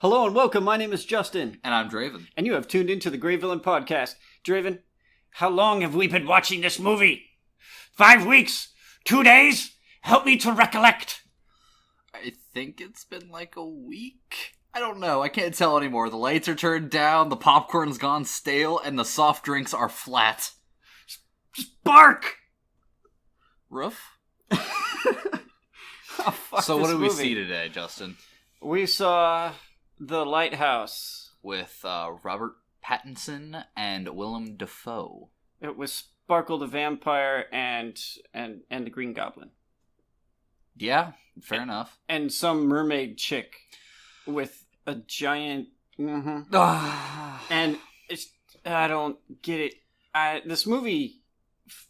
Hello and welcome, my name is Justin. And I'm Draven. And you have tuned into the GreyVillain podcast. Draven, how long have we been watching this movie? 5 weeks? 2 days? Help me to recollect. I think it's been like a week? I don't know, I can't tell anymore. The lights are turned down, the popcorn's gone stale, and the soft drinks are flat. Spark! Roof? Oh, fuck so this what did we movie. see today, Justin? We saw The Lighthouse. With Robert Pattinson and Willem Dafoe. It was Sparkle the Vampire and the Green Goblin. Yeah, fair enough. And some mermaid chick with a giant... And it's... I don't get it. This movie...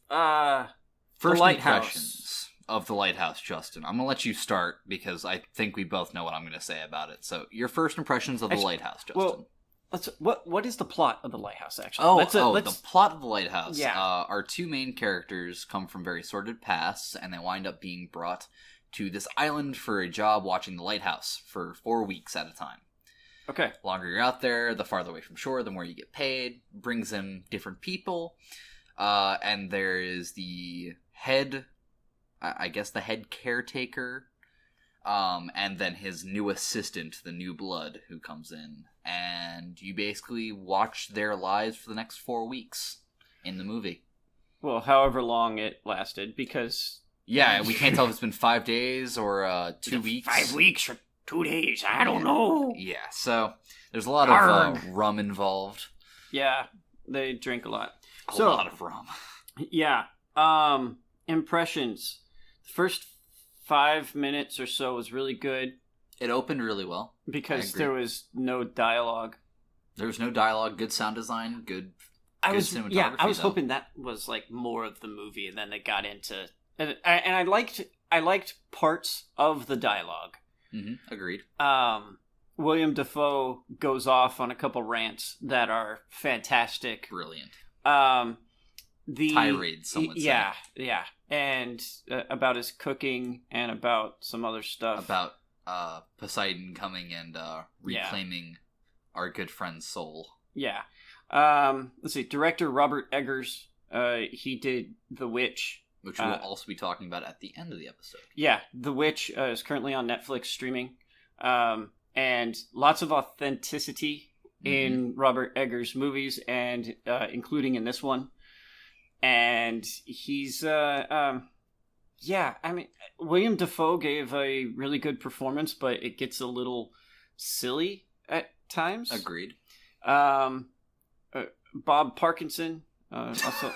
First The impressions of The Lighthouse, Justin. I'm going to let you start because I think we both know what I'm going to say about it. So, your first impressions of The Lighthouse, Justin. Well, what is the plot of The Lighthouse, actually? The plot of The Lighthouse. Yeah. Our two main characters come from very sordid pasts, and they wind up being brought to this island for a job watching the lighthouse for 4 weeks at a time. Okay. The longer you're out there, the farther away from shore, the more you get paid. Brings in different people. And there is the head, I guess the head caretaker, and then his new assistant, the new blood, who comes in. And you basically watch their lives for the next 4 weeks in the movie. Well, however long it lasted, because... Yeah, we can't tell if it's been 5 days or 2 weeks. 5 weeks or 2 days, I don't know. Yeah, so there's a lot of rum involved. Yeah, they drink a lot. A lot of rum. Yeah. Impressions. The first 5 minutes or so was really good. It opened really well. Because there was no dialogue. There was no dialogue, good sound design, good cinematography. Yeah, I was hoping that was like more of the movie, and then they got into... And I liked parts of the dialogue. Mm-hmm, agreed. William Dafoe goes off on a couple rants that are fantastic. Brilliant. The tirades, some would say. Yeah. And about his cooking and about some other stuff. About Poseidon coming and reclaiming our good friend's soul. Yeah. Let's see. Director Robert Eggers, he did The Witch. Which we'll also be talking about at the end of the episode. Yeah. The Witch is currently on Netflix streaming. And lots of authenticity in Robert Eggers' movies, and including in this one. And he's, William Dafoe gave a really good performance, but it gets a little silly at times. Agreed. Bob Parkinson, also...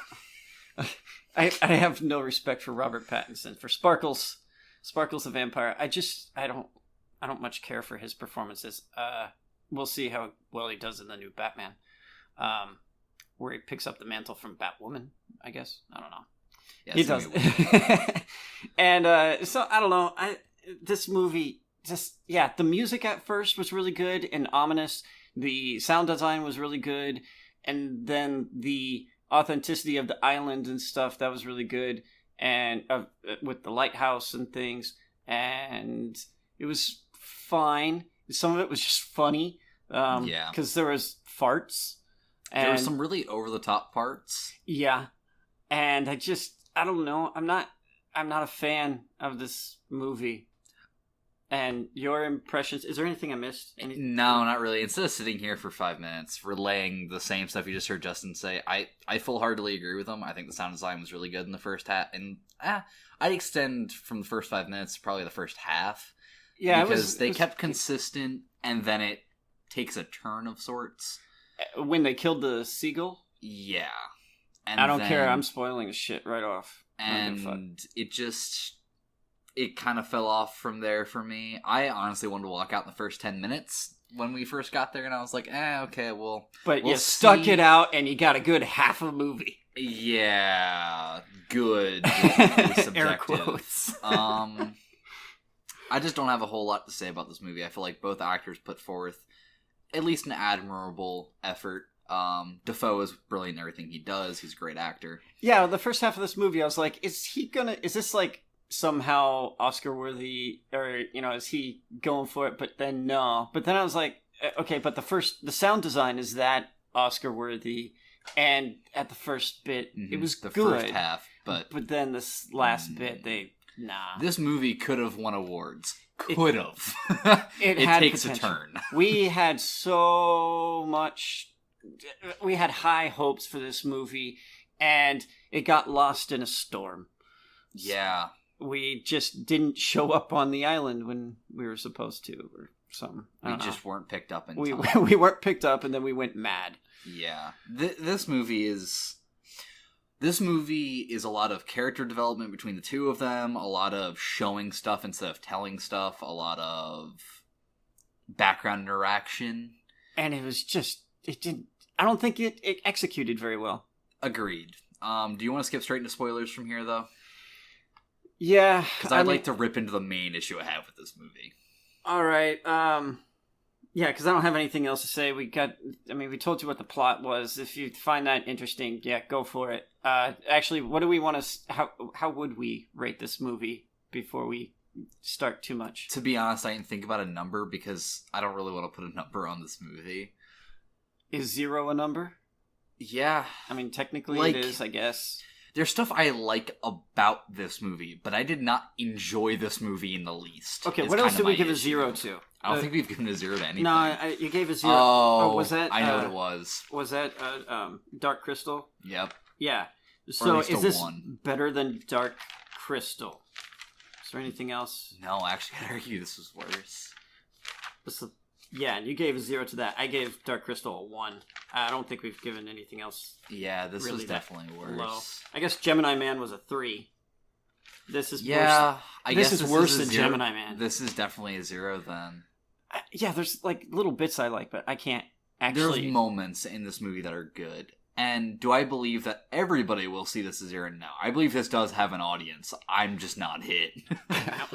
I have no respect for Robert Pattinson. For Sparkles the Vampire, I don't much care for his performances. We'll see how well he does in the new Batman, where he picks up the mantle from Batwoman, I guess. I don't know. Yeah, he does. And so, I don't know. This movie, the music at first was really good and ominous. The sound design was really good. And then the authenticity of the island and stuff, that was really good. And with the lighthouse and things. And it was fine. Some of it was just funny. Because there was farts. And, there were some really over-the-top parts. Yeah. And I don't know. I'm not a fan of this movie. And your impressions, is there anything I missed? No, not really. Instead of sitting here for 5 minutes relaying the same stuff you just heard Justin say, I full-heartedly agree with him. I think the sound design was really good in the first half. And I'd extend from the first 5 minutes to probably the first half. Yeah, because they kept consistent, and then it takes a turn of sorts. When they killed the seagull? Yeah. And I don't care. I'm spoiling the shit right off. And it kind of fell off from there for me. I honestly wanted to walk out in the first 10 minits when we first got there, and I was like, okay, well... But you stuck it out, and you got a good half a movie. Yeah, good. Air quotes. I just don't have a whole lot to say about this movie. I feel like both actors put forth at least an admirable effort. Dafoe is brilliant in everything he does. He's a great actor. Yeah, the first half of this movie, I was like, is this like somehow Oscar worthy, or is he going for it? But then no. But then I was like, okay, but the sound design is that Oscar worthy, and at the first bit it was the good. first half, but then this last bit This movie could have won awards. Could have. It takes potential. a turn. We had so much. We had high hopes for this movie, and it got lost in a storm. Yeah. We just didn't show up on the island when we were supposed to, or something. We just weren't picked up in time. time. We weren't picked up, and then we went mad. Yeah. This movie is a lot of character development between the two of them, a lot of showing stuff instead of telling stuff, a lot of background interaction. And it was just, I don't think it executed very well. Agreed. Do you want to skip straight into spoilers from here, though? Yeah. Because I'd like to rip into the main issue I have with this movie. All right. Yeah, because I don't have anything else to say. We told you what the plot was. If you find that interesting, yeah, go for it. Actually, what do we want to... How would we rate this movie before we start too much? To be honest, I didn't think about a number because I don't really want to put a number on this movie. Is 0 a number? Yeah. I mean, technically it is, I guess. There's stuff I like about this movie, but I did not enjoy this movie in the least. Okay, what else did we give a 0 to? I don't think we've given a 0 to anything. No, you gave a 0. Oh, was that? I know what it was. Was that Dark Crystal? Yep. Yeah. So is this 1. better than Dark Crystal? Is there anything else? No, actually, I'd argue this was worse. Yeah, and you gave a 0 to that. I gave Dark Crystal a 1. I don't think we've given anything else. Yeah, this really was definitely worse. Low. I guess Gemini Man was a 3. This is worse. This is worse than Gemini Man. This is definitely a 0 then. Yeah, there's like little bits I like, but I can't actually... There's moments in this movie that are good. And do I believe that everybody will see this as 0? No. I believe this does have an audience. I'm just not it.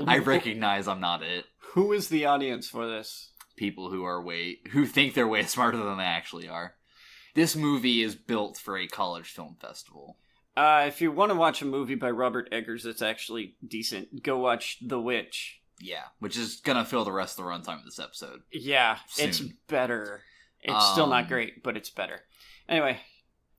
I recognize I'm not it. Who is the audience for this? People who think they're way smarter than they actually are. This movie is built for a college film festival. If you want to watch a movie by Robert Eggers that's actually decent, go watch The Witch. Yeah, which is gonna fill the rest of the runtime of this episode. Yeah, soon. It's better. It's still not great, but it's better. Anyway,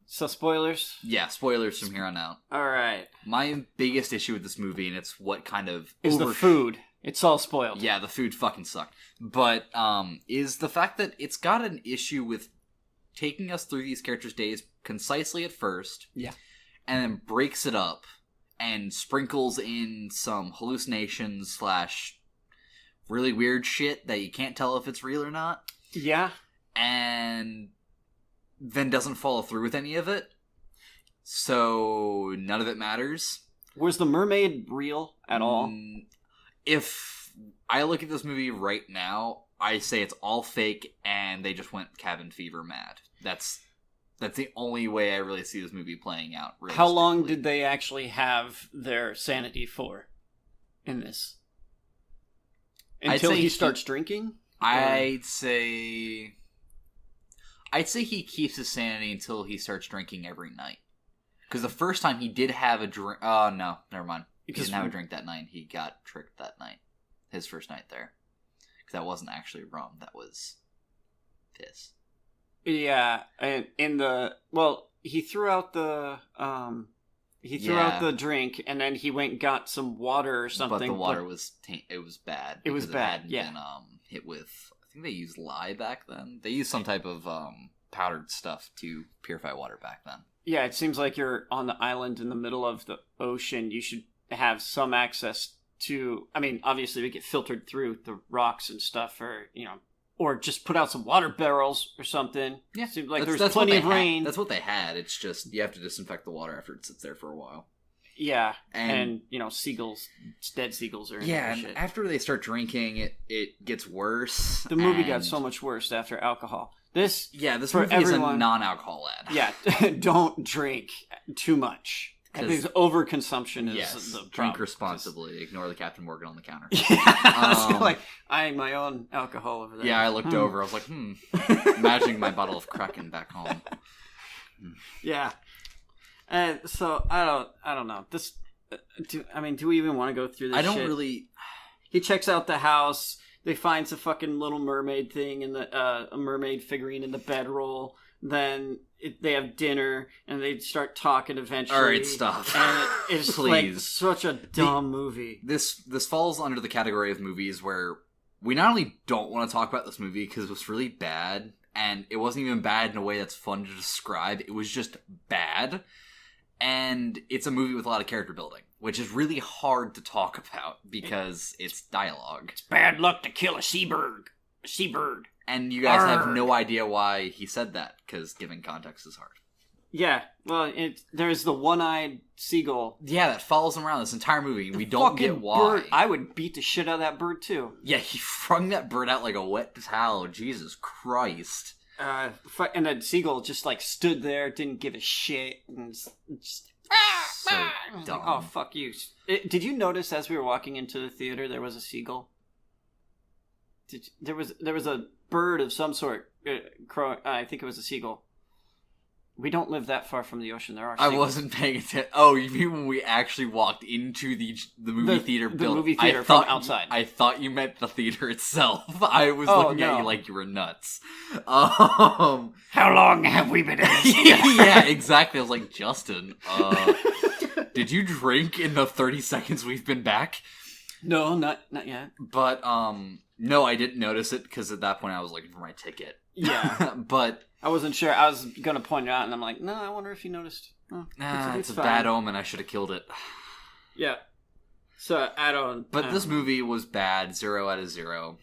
so spoilers? Yeah, spoilers from here on out. Alright. My biggest issue with this movie, and it's what kind of... is the food. It's all spoiled. Yeah, the food fucking sucked. But, is the fact that it's got an issue with taking us through these characters' days concisely at first. Yeah. And then breaks it up and sprinkles in some hallucinations / really weird shit that you can't tell if it's real or not. Yeah. And then doesn't follow through with any of it. So none of it matters. Was the mermaid real at all? If I look at this movie right now, I say it's all fake and they just went cabin fever mad. That's the only way I really see this movie playing out. How long did they actually have their sanity for in this? Until he starts drinking? I'd say he keeps his sanity until he starts drinking every night. Because the first time he did have a drink... Oh, no. Never mind. He didn't have a drink that night. He got tricked that night. His first night there. Because that wasn't actually rum. That was piss. Yeah. And in the... Well, he threw out the... out the drink, and then he went and got some water or something. But the water was... It was bad. It was bad, It hadn't been hit with... I think they used lye back then. They used some type of powdered stuff to purify water back then. Yeah, it seems like you're on the island in the middle of the ocean. You should have some access to... I mean, obviously we get filtered through the rocks and stuff, or just put out some water barrels or something. Yeah, seems like there's plenty of rain. That's what they had. It's just you have to disinfect the water after it sits there for a while. Yeah, and seagulls, dead seagulls are in yeah, and shit. After they start drinking, it gets worse. The movie got so much worse after alcohol. This movie is a non-alcohol ad. Yeah, don't drink too much. Because overconsumption is the problem. Drink responsibly. Ignore the Captain Morgan on the counter. I was eyeing my own alcohol over there. Yeah, I looked over. I was like, imagining my bottle of Kraken back home. Yeah. So I don't know. This. Do we even want to go through this? I don't really. He checks out the house. they finds a fucking Little Mermaid thing in the a mermaid figurine in the bedroll. Then they have dinner and they start talking eventually. All right, stop. And it's like such a dumb movie. This falls under the category of movies where we not only don't want to talk about this movie because it was really bad, and it wasn't even bad in a way that's fun to describe. It was just bad. And it's a movie with a lot of character building, which is really hard to talk about because it's dialogue. It's bad luck to kill a seabird. And you guys have no idea why he said that, because giving context is hard. Yeah, well, there's the one-eyed seagull. Yeah, that follows him around this entire movie, and we don't get why. Bird, I would beat the shit out of that bird, too. Yeah, he flung that bird out like a wet towel. Jesus Christ. And the seagull just, like, stood there, didn't give a shit, and just... So dumb. Like, oh, fuck you. Did you notice as we were walking into the theater, there was a seagull? There was a bird of some sort. I think it was a seagull. We don't live that far from the ocean. There are seagulls. I wasn't paying attention. Oh, you mean when we actually walked into the movie theater building? The movie theater from outside. I thought you meant the theater itself. I was looking at you like you were nuts. How long have we been in this theater? Yeah, exactly. I was like, Justin, did you drink in the 30 seconds we've been back? No, not yet. But, no, I didn't notice it because at that point I was looking for my ticket. Yeah. But... I wasn't sure. I was going to point it out, and I'm like, no, I wonder if you noticed. Oh, it's a bad omen. I should have killed it. Yeah. So, add on. But this movie was bad. 0 out of 0.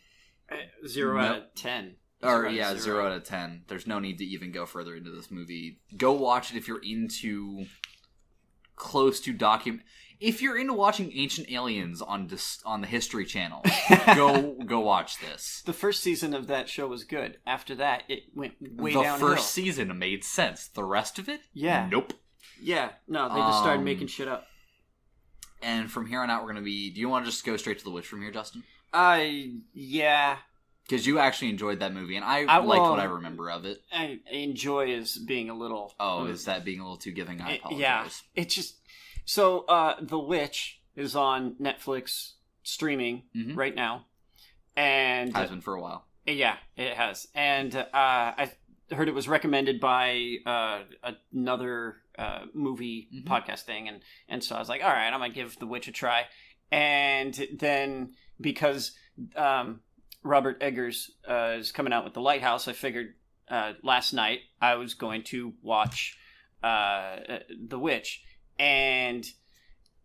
0 out of 10. 0 out of 10. There's no need to even go further into this movie. Go watch it if you're into close to If you're into watching Ancient Aliens on the History Channel, go watch this. The first season of that show was good. After that, it went way downhill. The first season made sense. The rest of it? Yeah. Nope. Yeah. No, they just started making shit up. And from here on out, we're going to be... Do you want to just go straight to The Witch from here, Justin? Yeah. Because you actually enjoyed that movie, and I liked what I remember of it. I enjoy as being a little... Oh, is that being a little too giving? I apologize. Yeah. It's just... So, The Witch is on Netflix streaming right now. And has been for a while. Yeah, it has. And I heard it was recommended by another movie podcast thing. And so I was like, all right, I'm going to give The Witch a try. And then because Robert Eggers is coming out with The Lighthouse, I figured last night I was going to watch The Witch. And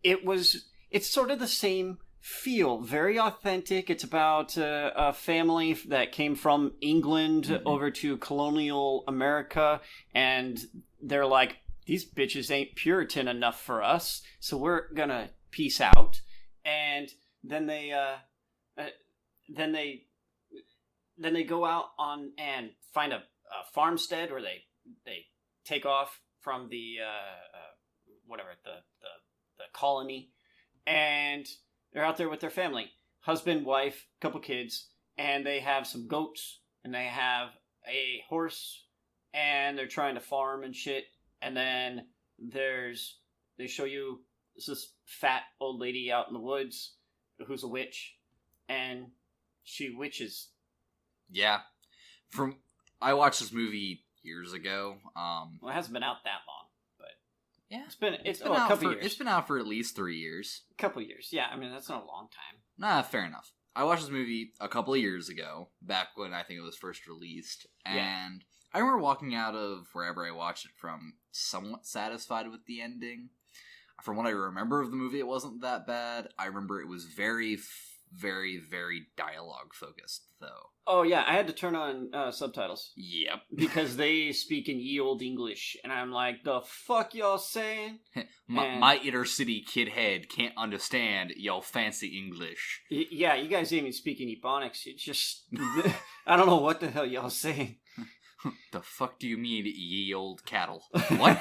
it's sort of the same feel, very authentic. It's about a family that came from England over to colonial America, and they're like, these bitches ain't Puritan enough for us, so we're gonna peace out. And then they go out on and find a farmstead where they take off from the the colony, and they're out there with their family, husband, wife, couple kids, and they have some goats, and they have a horse, and they're trying to farm and shit. And then they show you this fat old lady out in the woods who's a witch, and she witches. Yeah. I watched this movie years ago. Well, it hasn't been out that long. Yeah, it's been a couple years. It's been out for at least 3 years. A couple years, yeah. I mean, that's not a long time. Nah, fair enough. I watched this movie a couple of years ago, back when I think it was first released, and I remember walking out of wherever I watched it from somewhat satisfied with the ending. From what I remember of the movie, it wasn't that bad. I remember it was very, very, very dialogue focused, though. Oh, yeah, I had to turn on subtitles. Yep. Because they speak in ye old English, and I'm like, the fuck y'all saying? my inner city kid head can't understand y'all fancy English. Yeah, you guys ain't even speaking Ebonics. It's just, I don't know what the hell y'all saying. The fuck do you mean, ye old cattle? What?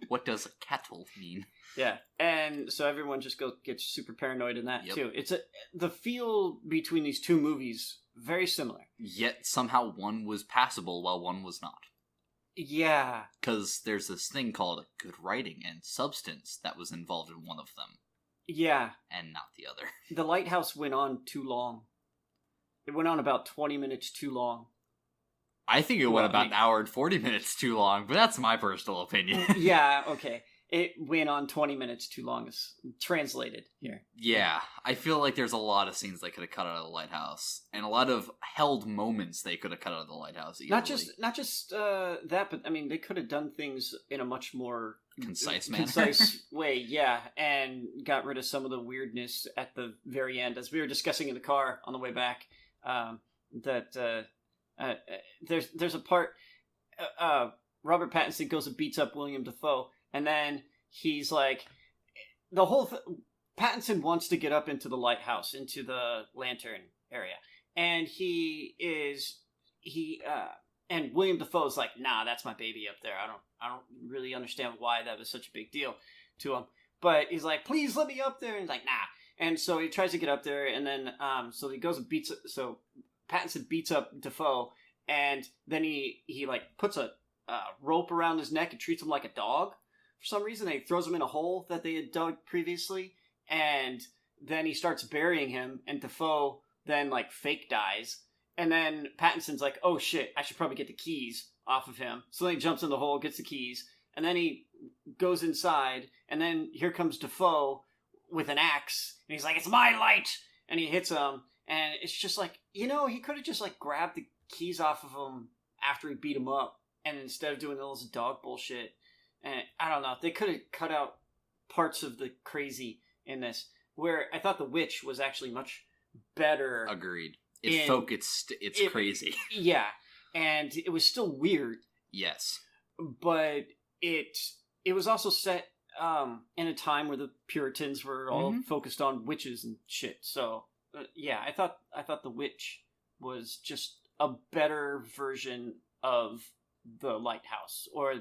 What does cattle mean? Yeah, and so everyone just gets super paranoid in that too. It's the feel between these two movies very similar. Yet somehow one was passable while one was not. Yeah, because there's this thing called good writing and substance that was involved in one of them. Yeah, and not the other. The Lighthouse went on too long. It went on about 20 minutes too long. I think it went about an hour and 40 minutes too long, but that's my personal opinion. Yeah, okay. It went on 20 minutes too long, is translated here. Yeah, I feel like there's a lot of scenes they could have cut out of the Lighthouse, and a lot of held moments they could have cut out of the Lighthouse easily. Not just that, but I mean, they could have done things in a much more concise manner. Concise way, yeah, and got rid of some of the weirdness at the very end, as we were discussing in the car on the way back. There's a part. Robert Pattinson goes and beats up William Dafoe. And then he's like, Pattinson wants to get up into the lighthouse, into the lantern area. And and William Dafoe's like, nah, that's my baby up there. I don't really understand why that was such a big deal to him. But he's like, please let me up there. And he's like, nah. And so he tries to get up there. And then, so he goes and Pattinson beats up Dafoe. And then he like puts a rope around his neck and treats him like a dog. For some reason, he throws him in a hole that they had dug previously, and then he starts burying him, and Dafoe then, like, fake dies. And then Pattinson's like, oh shit, I should probably get the keys off of him. So then he jumps in the hole, gets the keys, and then he goes inside, and then here comes Dafoe with an axe, and he's like, it's my light! And he hits him, and it's just like, he could have just, like, grabbed the keys off of him after he beat him up, and instead of doing all this dog bullshit. And I don't know. They could have cut out parts of the crazy in this, where I thought the witch was actually much better. Agreed. It focused. It's crazy. Yeah, and it was still weird. Yes, but it was also set in a time where the Puritans were all focused on witches and shit. So yeah, I thought the witch was just a better version of the Lighthouse, or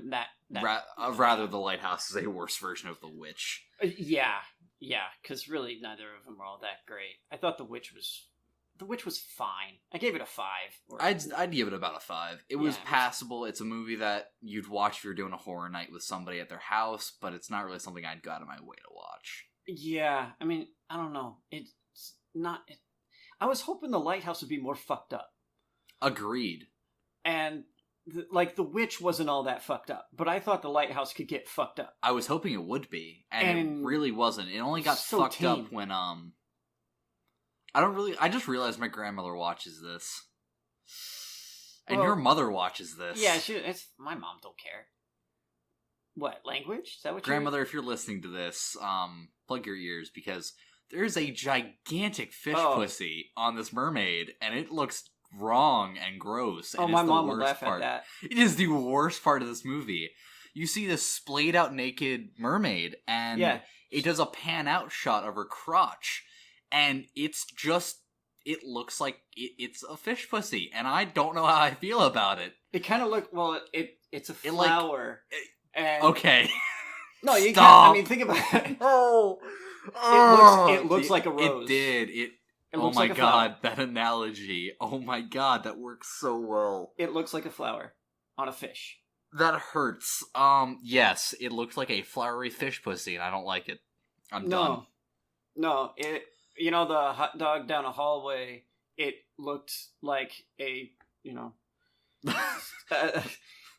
rather the Lighthouse is a worse version of the witch. Yeah, because really neither of them were all that great. I thought the witch was fine. I gave it a 5. I'd give it about a 5. It was passable. It's a movie that you'd watch if you're doing a horror night with somebody at their house, but it's not really something I'd go out of my way to watch. Yeah, I mean, I don't know. It's not. I was hoping the Lighthouse would be more fucked up. Agreed. And the witch wasn't all that fucked up, but I thought the Lighthouse could get fucked up. I was hoping it would be, and it really wasn't. It only got fucked up when I just realized my grandmother watches this, and your mother watches this. Yeah, my mom don't care. What language? Is that what grandmother? If you're listening to this, plug your ears, because there's a gigantic fish pussy on this mermaid, and it looks wrong and gross. And my mom would laugh at that. It is the worst part of this movie. You see this splayed out naked mermaid, and it does a pan out shot of her crotch, and it looks like it's a fish pussy, and I don't know how I feel about it. It kind of look it's a flower. Okay. No, you can't. I mean, think about it. It looks like a rose. It did. Oh my god, that analogy. Oh my god, that works so well. It looks like a flower on a fish. That hurts. Yes, it looks like a flowery fish pussy, and I don't like it. I'm done. No, the hot dog down a hallway, it looked like a,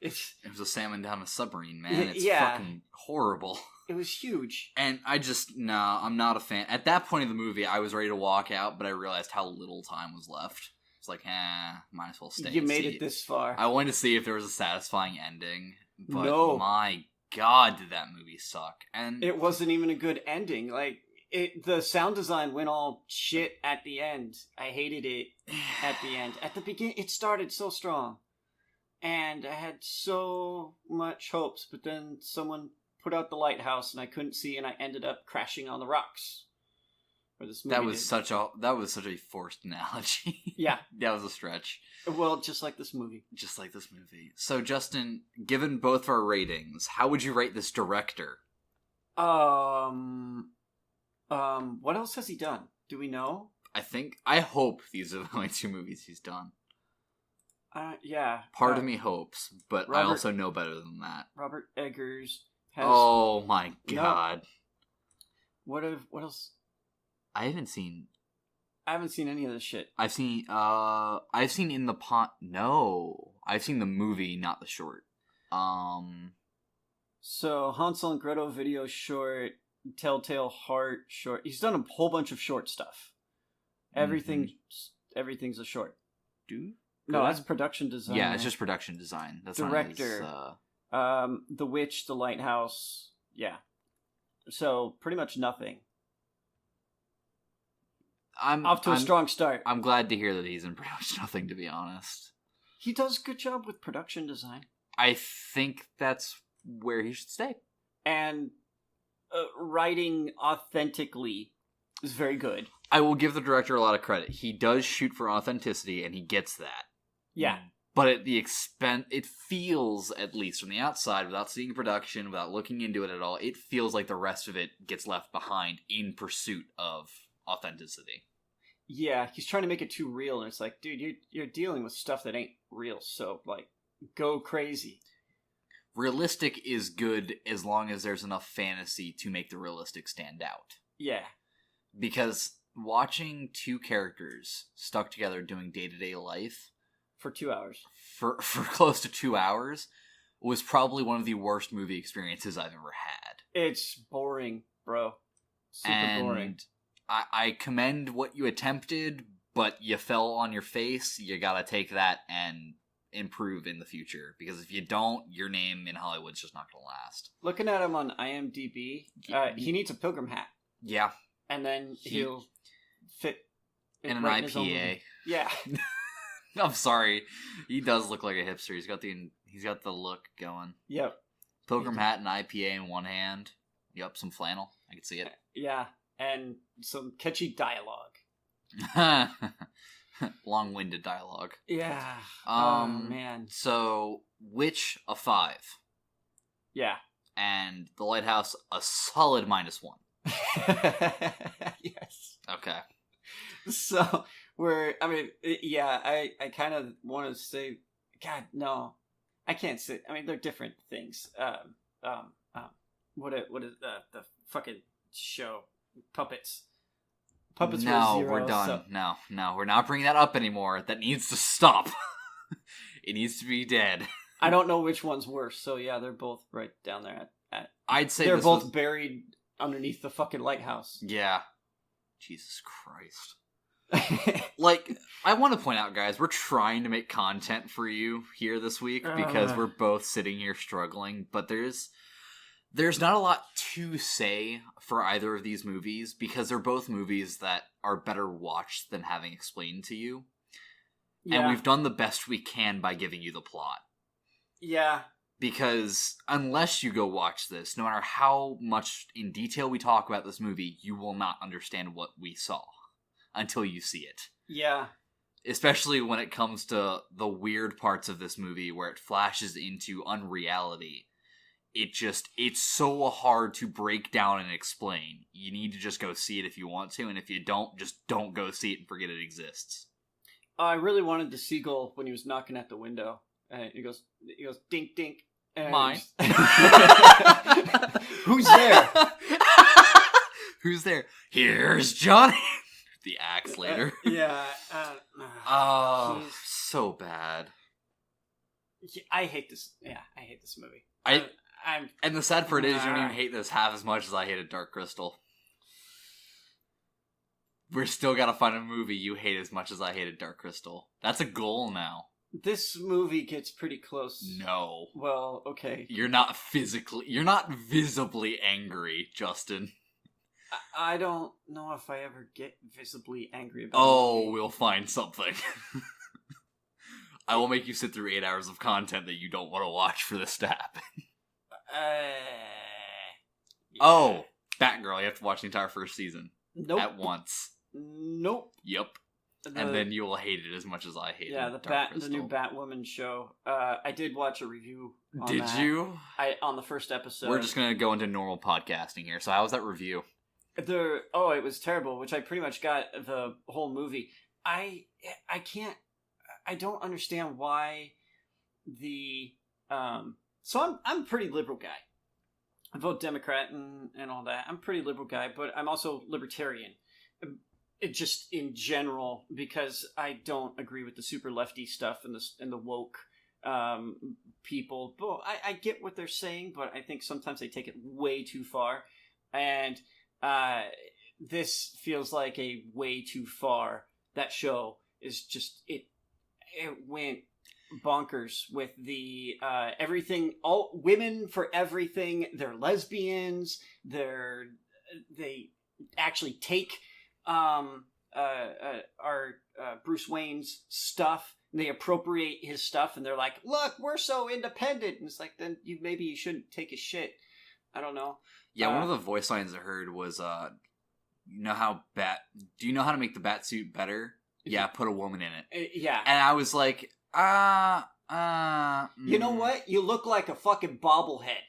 it was a salmon down a submarine, man. It's fucking horrible. It was huge. And I'm not a fan. At that point in the movie, I was ready to walk out, but I realized how little time was left. It's like, might as well stay. You made it this far. I wanted to see if there was a satisfying ending, but my god, did that movie suck. And it wasn't even a good ending. Like, the sound design went all shit at the end. I hated it at the end. At the beginning, it started so strong. And I had so much hopes, but then someone put out the lighthouse and I couldn't see, and I ended up crashing on the rocks. That was such a forced analogy. Yeah. That was a stretch. Well, just like this movie. So, Justin, given both of our ratings, how would you rate this director? What else has he done? Do we know? I hope these are the only 2 movies he's done. Yeah. Part of me hopes, but I also know better than that. Robert Eggers has... Oh my god. No. What else? I haven't seen... I haven't seen any of this shit. I've seen In the Pond. No, I've seen the movie, not the short. So Hansel and Gretel video short, Telltale Heart short. He's done a whole bunch of short stuff. Everything's a short. Dude? No, that's production design. Yeah, it's just production design. That's director. Not his, The Witch, The Lighthouse. Yeah. So pretty much nothing. I'm off to a strong start. I'm glad to hear that he's in pretty much nothing, to be honest. He does a good job with production design. I think that's where he should stay. And writing authentically is very good. I will give the director a lot of credit. He does shoot for authenticity, and he gets that. Yeah. But at the expense, it feels, at least from the outside, without seeing production, without looking into it at all, it feels like the rest of it gets left behind in pursuit of authenticity. Yeah, he's trying to make it too real, and it's like, dude, you're dealing with stuff that ain't real, so, like, go crazy. Realistic is good as long as there's enough fantasy to make the realistic stand out. Yeah. Because watching two characters stuck together doing day-to-day life... For 2 hours. For close to 2 hours was probably one of the worst movie experiences I've ever had. It's boring, bro. Super boring. I commend what you attempted, but you fell on your face. You gotta take that and improve in the future. Because if you don't, your name in Hollywood's just not gonna last. Looking at him on IMDb, he needs a pilgrim hat. Yeah. And then he'll fit... in an IPA. Yeah. I'm sorry. He does look like a hipster. He's got the look going. Yep. Pilgrim hat and IPA in one hand. Yep, some flannel. I can see it. Yeah, and some catchy dialogue. Long-winded dialogue. Yeah. Oh, man. So, Witch, a 5. Yeah. And The Lighthouse, a solid -1. Yes. Okay. So... I kind of want to say, God, no, I can't say. I mean, they're different things. What is the fucking show? Puppets. Puppets were zero. We're done. So... No, we're not bringing that up anymore. That needs to stop. It needs to be dead. I don't know which one's worse. So yeah, they're both right down there. I'd say they're both buried underneath the fucking lighthouse. Yeah. Jesus Christ. Like, I want to point out, guys, we're trying to make content for you here this week because we're both sitting here struggling, but there's not a lot to say for either of these movies because they're both movies that are better watched than having explained to you. Yeah. And we've done the best we can by giving you the plot. Yeah. Because unless you go watch this, no matter how much in detail we talk about this movie, you will not understand what we saw. Until you see it. Yeah. Especially when it comes to the weird parts of this movie where it flashes into unreality. It's so hard to break down and explain. You need to just go see it if you want to, and if you don't, just don't go see it and forget it exists. I really wanted the seagull when he was knocking at the window. And he goes, dink, dink. And mine. Who's there? Who's there? Here's Johnny. The axe later. Yeah. So bad. I hate this. Yeah, I hate this movie. And the sad part is you don't even hate this half as much as I hated Dark Crystal. We're still gotta find a movie you hate as much as I hated Dark Crystal. That's a goal now. This movie gets pretty close. No. Well, okay. You're not visibly angry, Justin. I don't know if I ever get visibly angry about it. We'll find something. I will make you sit through 8 hours of content that you don't want to watch for this to happen. Yeah. Batgirl, you have to watch the entire first season. Nope. At once. Nope. Yep. And then you will hate it as much as I hate it. The new Batwoman show. I did watch a review on Did that. You? On the first episode. We're just going to go into normal podcasting here. So how was that review? It was terrible, which I pretty much got the whole movie. I don't understand why so I'm a pretty liberal guy. I vote Democrat and all that. I'm a pretty liberal guy, but I'm also libertarian. it just in general, because I don't agree with the super lefty stuff and the woke people. But I get what they're saying, but I think sometimes they take it way too far, and this feels like a way too far. That show is just it went bonkers with the everything, all women for everything. They're lesbians. They actually take our Bruce Wayne's stuff. And they appropriate his stuff, and they're like, "Look, we're so independent." And it's like, then maybe you shouldn't take his shit. I don't know. Yeah, one of the voice lines I heard was, "You know how Do you know how to make the bat suit better? Yeah, put a woman in it." Yeah, and I was like, You know what? You look like a fucking bobblehead.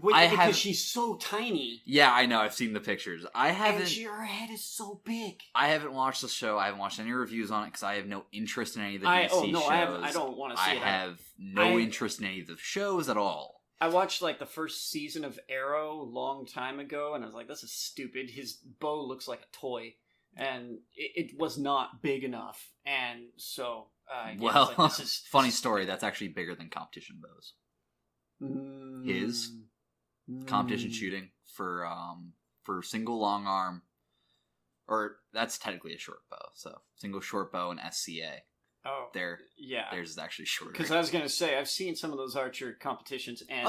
Because she's so tiny. Yeah, I know. I've seen the pictures. And your head is so big. I haven't watched the show. I haven't watched any reviews on it because I have no interest in any of the DC shows. I don't want to see it. I have no interest in any of the shows at all. I watched like the first season of Arrow a long time ago, and I was like, "This is stupid." His bow looks like a toy, and it was not big enough, and so. Well, like, this is funny story. That's actually bigger than competition bows. His competition shooting for single long arm, or that's technically a short bow. So single short bow and SCA. Oh, theirs is actually shorter. Because I was gonna say I've seen some of those archer competitions, and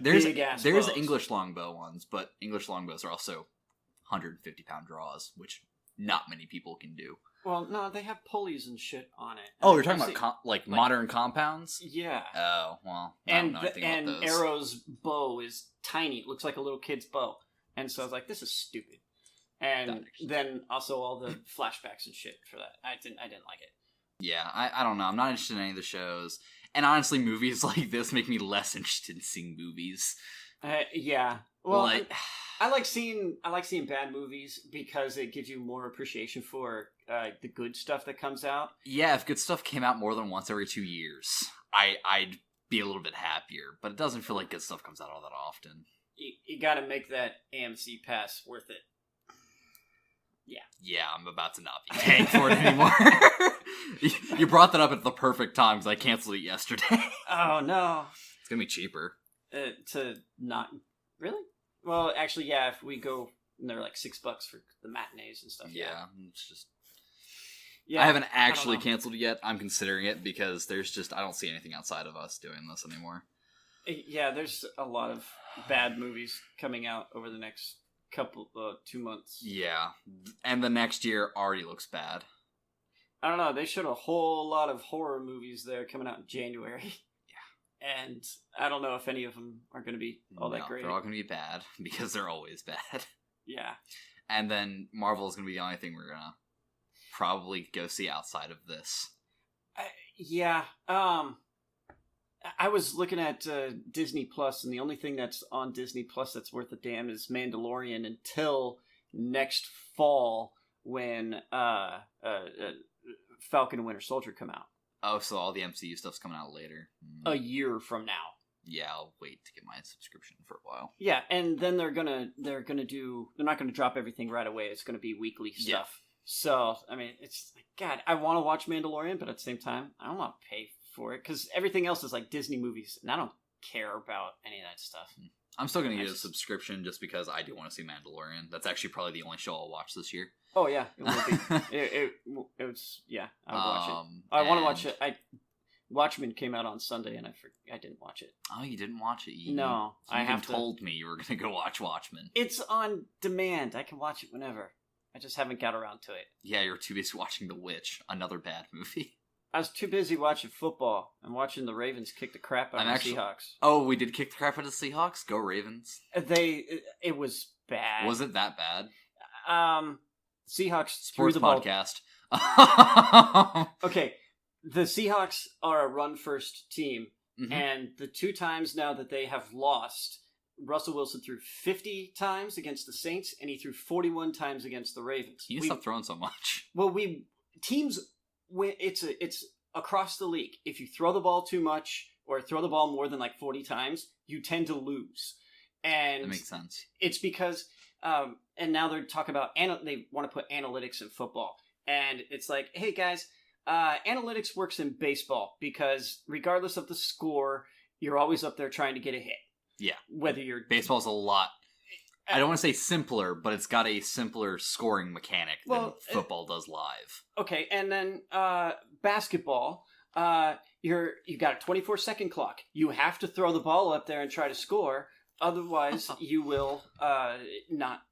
there's English longbow ones, but English longbows are also 150-pound draws, which not many people can do. Well, no, they have pulleys and shit on it. Oh, you're talking about modern compounds? Yeah. Oh, well, I don't know anything about those. And Arrow's bow is tiny. It looks like a little kid's bow. And so I was like, this is stupid. And then also all the flashbacks and shit for that. I didn't like it. Yeah, I don't know. I'm not interested in any of the shows. And honestly, movies like this make me less interested in seeing movies. Yeah. Well, I like seeing bad movies because it gives you more appreciation for the good stuff that comes out. Yeah, if good stuff came out more than once every 2 years, I'd be a little bit happier. But it doesn't feel like good stuff comes out all that often. You got to make that AMC pass worth it. Yeah. Yeah, I'm about to not be paying for it anymore. You brought that up at the perfect time because I canceled it yesterday. Oh no! It's gonna be cheaper. To not really. Well, actually, yeah. If we go, they're like $6 for the matinees and stuff. Yeah, it's just. Yeah, I haven't actually canceled it yet. I'm considering it because I don't see anything outside of us doing this anymore. Yeah, there's a lot of bad movies coming out over the next 2 months. Yeah, and the next year already looks bad. I don't know. They showed a whole lot of horror movies there coming out in January. And I don't know if any of them are going to be all that great. They're all going to be bad because they're always bad. Yeah. And then Marvel is going to be the only thing we're going to probably go see outside of this. Yeah. I was looking at Disney Plus, and the only thing that's on Disney Plus that's worth a damn is Mandalorian until next fall when Falcon and Winter Soldier come out. Oh, so all the MCU stuff's coming out later. A year from now. Yeah, I'll wait to get my subscription for a while. Yeah, and then they're not gonna drop everything right away. It's gonna be weekly stuff. Yeah. So, I mean, it's like, God, I want to watch Mandalorian, but at the same time, I don't want to pay for it because everything else is like Disney movies, and I don't care about any of that stuff. I'm still gonna get a subscription just because I do want to see Mandalorian. That's actually probably the only show I'll watch this year. Oh yeah, it will be. it was I would watch it. I want to watch it. Watchmen came out on Sunday, and I didn't watch it. Oh, you didn't watch it? No, you told me you were gonna go watch Watchmen. It's on demand. I can watch it whenever. I just haven't got around to it. Yeah, you're too busy watching The Witch, another bad movie. I was too busy watching football. I'm watching the Ravens kick the crap out of the Seahawks. Oh, we did kick the crap out of the Seahawks? Go Ravens. It was bad. Was it that bad? Seahawks Sports podcast. Okay, the Seahawks are a run-first team, and the 2 times now that they have lost, Russell Wilson threw 50 times against the Saints, and he threw 41 times against the Ravens. You stop throwing so much. Well, teams... It's across the league. If you throw the ball too much or throw the ball more than like 40 times, you tend to lose. And that makes sense. It's because and now they're talking about they want to put analytics in football, and it's like, hey guys, analytics works in baseball because regardless of the score, you're always up there trying to get a hit. Yeah, whether you're baseball's a lot. I don't want to say simpler, but it's got a simpler scoring mechanic than football does live. Okay, and then basketball, you got a 24-second clock. You have to throw the ball up there and try to score, otherwise you will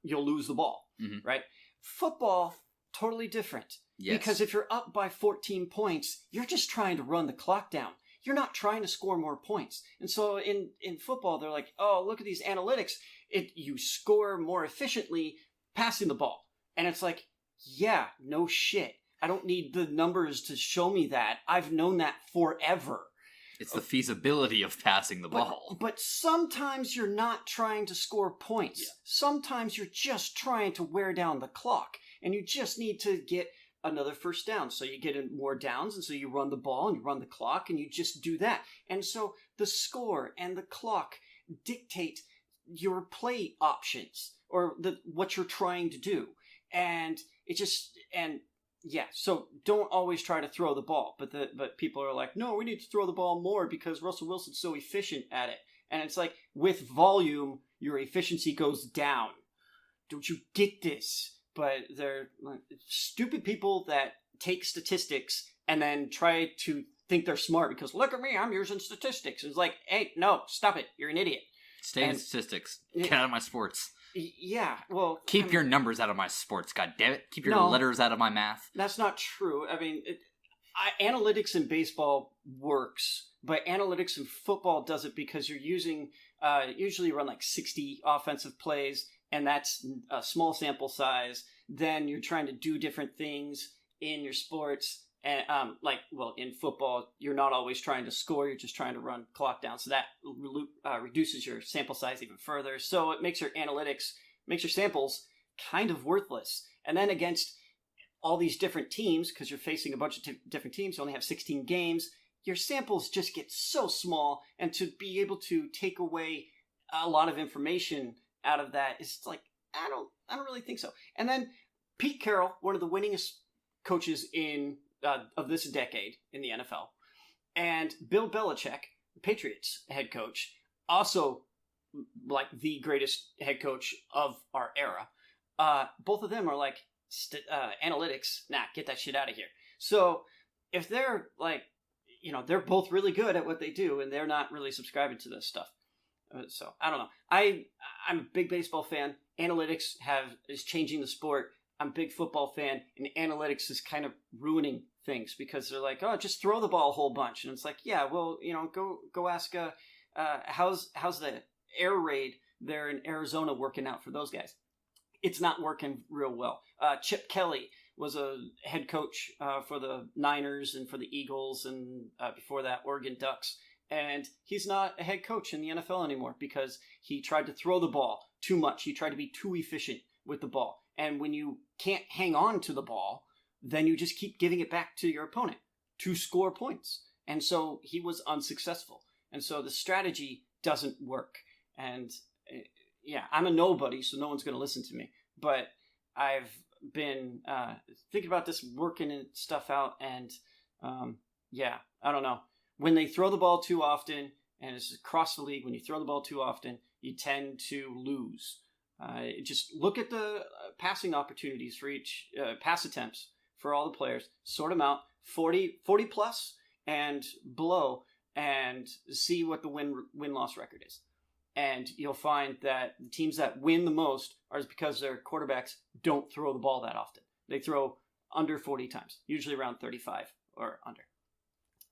you'll lose the ball, right? Football, totally different. Yes. Because if you're up by 14 points, you're just trying to run the clock down. You're not trying to score more points. And so in football, they're like, oh, look at these analytics. You score more efficiently passing the ball. And it's like, yeah, no shit. I don't need the numbers to show me that. I've known that forever. It's the feasibility of passing the ball. But sometimes you're not trying to score points. Yeah. Sometimes you're just trying to wear down the clock. And you just need to get another first down. So you get in more downs, and so you run the ball and you run the clock, and you just do that. And so the score and the clock dictate your play options or what you're trying to do. And so don't always try to throw the ball. But people are like, no, we need to throw the ball more because Russell Wilson's so efficient at it. And it's like, with volume, your efficiency goes down. Don't you get this? But they're stupid people that take statistics and then try to think they're smart because, look at me, I'm using statistics. It's like, hey, no, stop it. You're an idiot. Stay in statistics. Get out of my sports. Yeah, well... Keep your numbers out of my sports, goddammit. Keep your letters out of my math. That's not true. I mean, analytics in baseball works, but analytics in football does it because you're using... usually you run like 60 offensive plays, and that's a small sample size. Then you're trying to do different things in your sports. And in football, you're not always trying to score. You're just trying to run clock down. So that reduces your sample size even further. So it makes your samples kind of worthless. And then against all these different teams, because you're facing a bunch of different teams, you only have 16 games, your samples just get so small. And to be able to take away a lot of information out of that is like, I don't really think so. And then Pete Carroll, one of the winningest coaches of this decade in the NFL, and Bill Belichick, the Patriots head coach, also like the greatest head coach of our era. Both of them are like analytics. Nah, get that shit out of here. So if they're like, they're both really good at what they do, and they're not really subscribing to this stuff. So I don't know. I'm a big baseball fan. Analytics is changing the sport. I'm a big football fan, and analytics is kind of ruining things because they're like, oh, just throw the ball a whole bunch. And it's like, yeah, well, go ask, how's the air raid there in Arizona working out for those guys? It's not working real well. Chip Kelly was a head coach for the Niners and for the Eagles, and before that, Oregon Ducks. And he's not a head coach in the NFL anymore because he tried to throw the ball too much. He tried to be too efficient with the ball. And when you can't hang on to the ball, then you just keep giving it back to your opponent to score points. And so he was unsuccessful. And so the strategy doesn't work. And I'm a nobody, so no one's going to listen to me. But I've been thinking about this, working stuff out. And I don't know. When they throw the ball too often, and it's across the league, when you throw the ball too often, you tend to lose. Just look at the passing opportunities for each pass attempts for all the players. Sort them out, 40 plus and below, and see what the win-loss record is. And you'll find that the teams that win the most are because their quarterbacks don't throw the ball that often. They throw under 40 times, usually around 35 or under.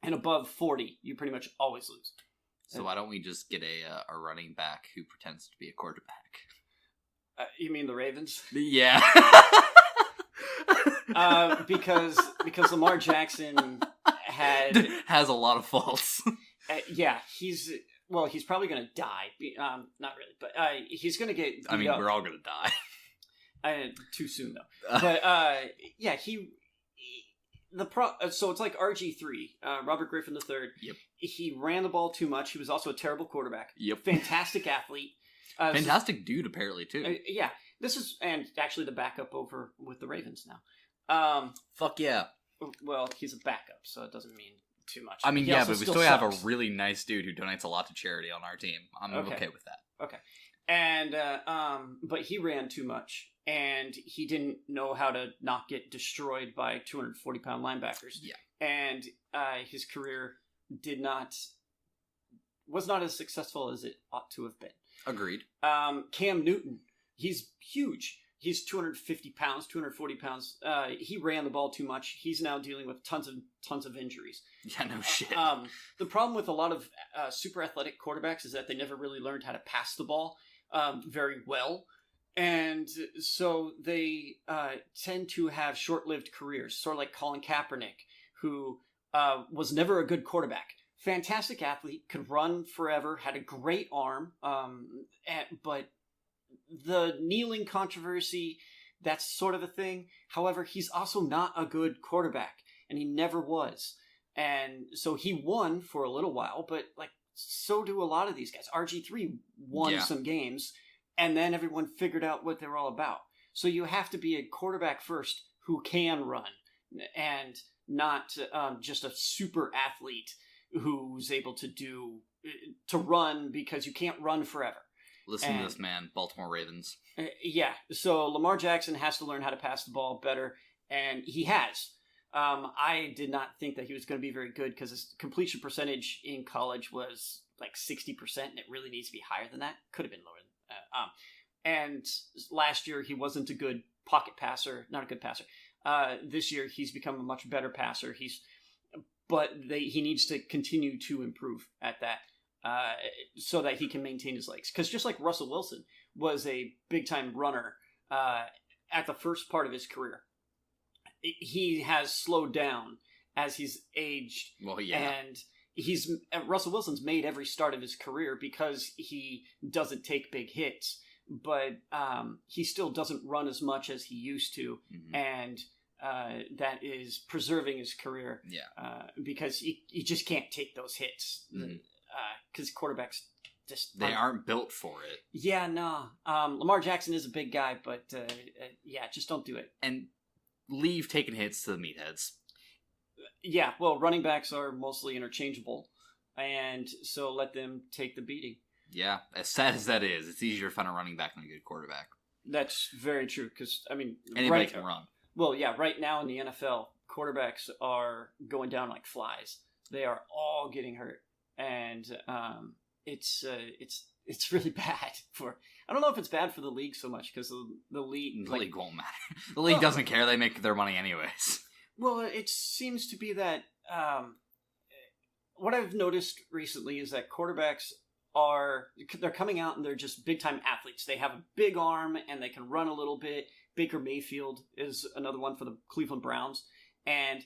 And above 40, you pretty much always lose. So why don't we just get a running back who pretends to be a quarterback? You mean the Ravens? Yeah. Because Lamar Jackson has a lot of faults. He's probably going to die. Not really, but he's going to get. I mean, we're all going to die. Too soon though. But so it's like RG3, Robert Griffin III. Yep. He ran the ball too much. He was also a terrible quarterback. Yep. Fantastic athlete. Fantastic dude, apparently, too. This is, and actually the backup over with the Ravens now. Fuck yeah. Well, he's a backup, so it doesn't mean too much. I mean, He yeah, also but we still still have sucks. a really nice dude who donates a lot to charity on our team. I'm okay with that. Okay. And, but he ran too much, and he didn't know how to not get destroyed by 240-pound linebackers. Yeah. And his career was not as successful as it ought to have been. Agreed. Cam Newton, he's huge. He's 250 pounds, 240 pounds. He ran the ball too much. He's now dealing with tons of injuries. Yeah, no shit. The problem with a lot of super athletic quarterbacks is that they never really learned how to pass the ball very well. And so they tend to have short-lived careers, sort of like Colin Kaepernick, who was never a good quarterback. Fantastic athlete, could run forever, had a great arm, but the kneeling controversy, that's sort of a thing. However, he's also not a good quarterback, and he never was. And so he won for a little while, but like so do a lot of these guys. RG3 won some games, and then everyone figured out what they're all about. So you have to be a quarterback first who can run, and not just a super athlete who's able to run, because you can't run forever. Listen to this man, Baltimore Ravens. Yeah, so Lamar Jackson has to learn how to pass the ball better, and he has. I did not think that he was going to be very good, because his completion percentage in college was like 60%, and it really needs to be higher than that. Could have been lower than and last year he wasn't a good pocket passer, not a good passer. This year he's become a much better passer. He needs to continue to improve at that. So that he can maintain his legs. Because just like Russell Wilson was a big-time runner at the first part of his career, he has slowed down as he's aged. Well, yeah. And Russell Wilson's made every start of his career because he doesn't take big hits, but he still doesn't run as much as he used to, and that is preserving his career. Yeah. Because he just can't take those hits. Because quarterbacks just aren't built for it. Yeah, no. Lamar Jackson is a big guy, but just don't do it. And leave taking hits to the meatheads. Yeah, well, running backs are mostly interchangeable, and so let them take the beating. Yeah, as sad as that is, it's easier to find a running back than a good quarterback. That's very true, because, I mean... Anybody can run. Well, yeah, right now in the NFL, quarterbacks are going down like flies. They are all getting hurt. And it's really bad for... I don't know if it's bad for the league so much, because the league... The league won't matter. The league doesn't care. They make their money anyways. Well, it seems to be that... what I've noticed recently is that quarterbacks they're coming out and they're just big-time athletes. They have a big arm, and they can run a little bit. Baker Mayfield is another one for the Cleveland Browns. And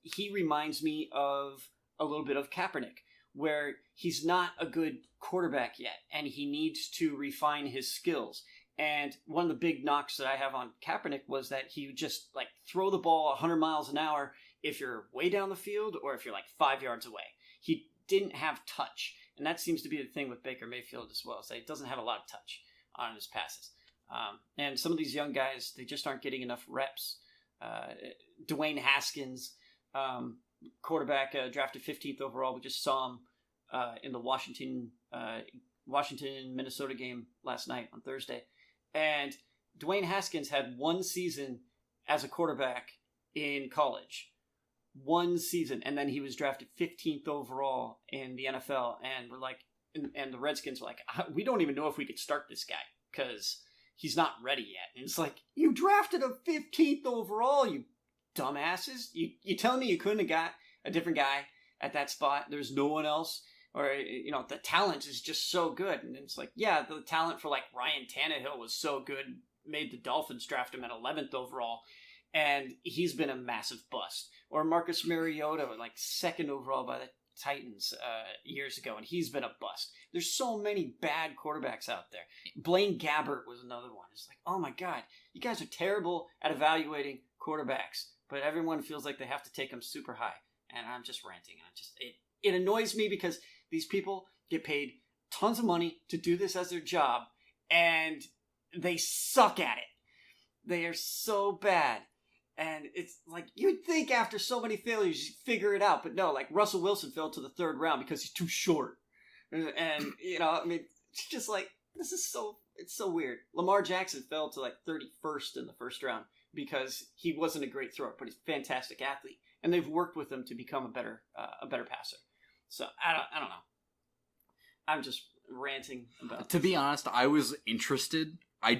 he reminds me of a little bit of Kaepernick, where he's not a good quarterback yet, and he needs to refine his skills. And one of the big knocks that I have on Kaepernick was that he would just like throw the ball 100 miles an hour if you're way down the field or if you're like 5 yards away. He didn't have touch, and that seems to be the thing with Baker Mayfield as well, is that he doesn't have a lot of touch on his passes. And some of these young guys, they just aren't getting enough reps. Dwayne Haskins, quarterback, drafted 15th overall. We just saw him in the Washington-Minnesota game last night on Thursday. And Dwayne Haskins had one season as a quarterback in college. One season. And then he was drafted 15th overall in the NFL. And we're like, and the Redskins were like, we don't even know if we could start this guy because he's not ready yet. And it's like, you drafted a 15th overall, you dumbasses. You telling me you couldn't have got a different guy at that spot? There's no one else? Or, the talent is just so good. And it's like, yeah, the talent for like Ryan Tannehill was so good, made the Dolphins draft him at 11th overall. And he's been a massive bust. Or Marcus Mariota, like 2nd overall by the Titans years ago, and he's been a bust. There's so many bad quarterbacks out there. Blaine Gabbert was another one. It's like, oh my God, you guys are terrible at evaluating quarterbacks, but everyone feels like they have to take them super high. And I'm just ranting. It annoys me because these people get paid tons of money to do this as their job, and they suck at it. They are so bad. And it's like, you'd think after so many failures you'd figure it out, but no, like Russell Wilson fell to the third round because he's too short. And it's just like, it's so weird. Lamar Jackson fell to like 31st in the first round because he wasn't a great thrower, but he's a fantastic athlete. And they've worked with him to become a better passer. So I don't know. I'm just ranting about To be honest, I was interested. I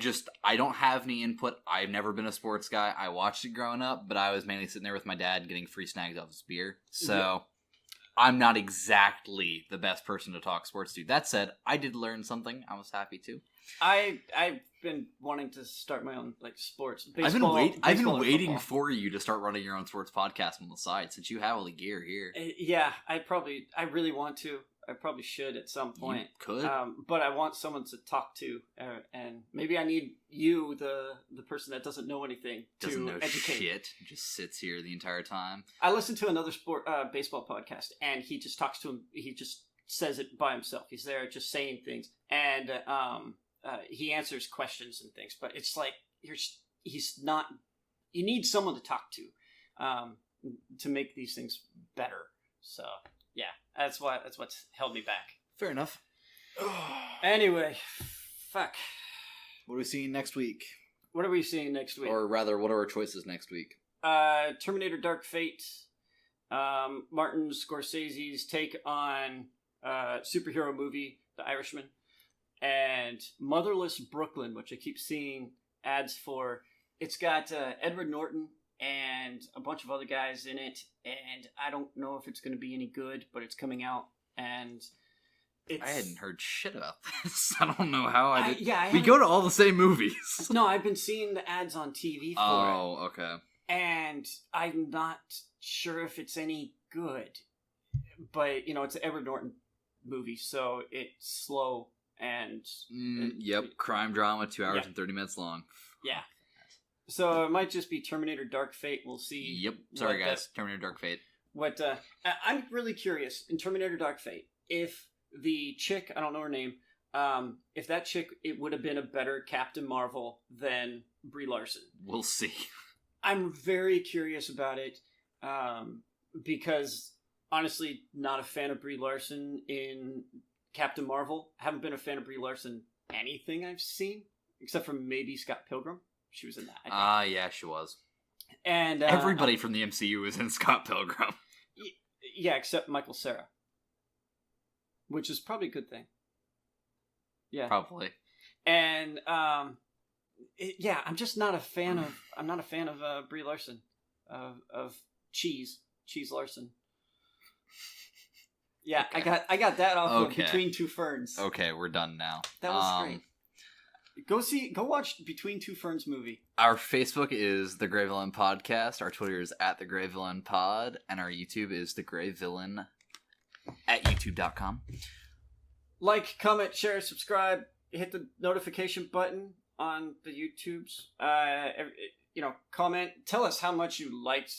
don't have any input. I've never been a sports guy. I watched it growing up, but I was mainly sitting there with my dad getting free snags off his beer. So I'm not exactly the best person to talk sports to. That said, I did learn something. I was happy to. I've been wanting to start my own like sports. I've been waiting for you to start running your own sports podcast on the side since you have all the gear here. Yeah, I really want to. I probably should at some point. You could. But I want someone to talk to, and maybe I need you, the person that doesn't know anything, doesn't to know educate. Shit. Just sits here the entire time. I listened to another baseball podcast, and he just talks to him. He just says it by himself. He's there just saying things, and he answers questions and things. But it's like he's not. You need someone to talk to make these things better. So. Yeah, that's what's held me back. Fair enough. Anyway, fuck. What are we seeing next week? What are we seeing next week? Or rather, what are our choices next week? Terminator Dark Fate, Martin Scorsese's take on superhero movie, The Irishman, and Motherless Brooklyn, which I keep seeing ads for. It's got Edward Norton and a bunch of other guys in it, and I don't know if it's going to be any good, but it's coming out, and I hadn't heard shit about this. I don't know how I did. We go to all the same movies. No, I've been seeing the ads on TV for it. Oh, okay. And I'm not sure if it's any good, but, it's an Edward Norton movie, so it's slow, and... crime drama, 2 hours and 30 minutes long. Yeah. So it might just be Terminator Dark Fate. We'll see. Yep. Sorry, guys. Terminator Dark Fate. I'm really curious in Terminator Dark Fate if the chick, I don't know her name, if that chick, it would have been a better Captain Marvel than Brie Larson. We'll see. I'm very curious about it because honestly, not a fan of Brie Larson in Captain Marvel. Haven't been a fan of Brie Larson anything I've seen except for maybe Scott Pilgrim. She was in that. Yeah, she was. And everybody from the MCU was in Scott Pilgrim. Yeah, except Michael Cera, which is probably a good thing. Yeah, probably. And I'm just not a fan of. I'm not a fan of Brie Larson, of Cheese Larson. Yeah, okay. I got that off of Between Two Ferns. Okay, we're done now. That was great. Go watch Between Two Ferns movie. Our Facebook is The GreyVillain Podcast. Our Twitter is @TheGreyVillainPod. And our YouTube is The GreyVillain at youtube.com. Like, comment, share, subscribe. Hit the notification button on the YouTubes. Comment. Tell us how much you liked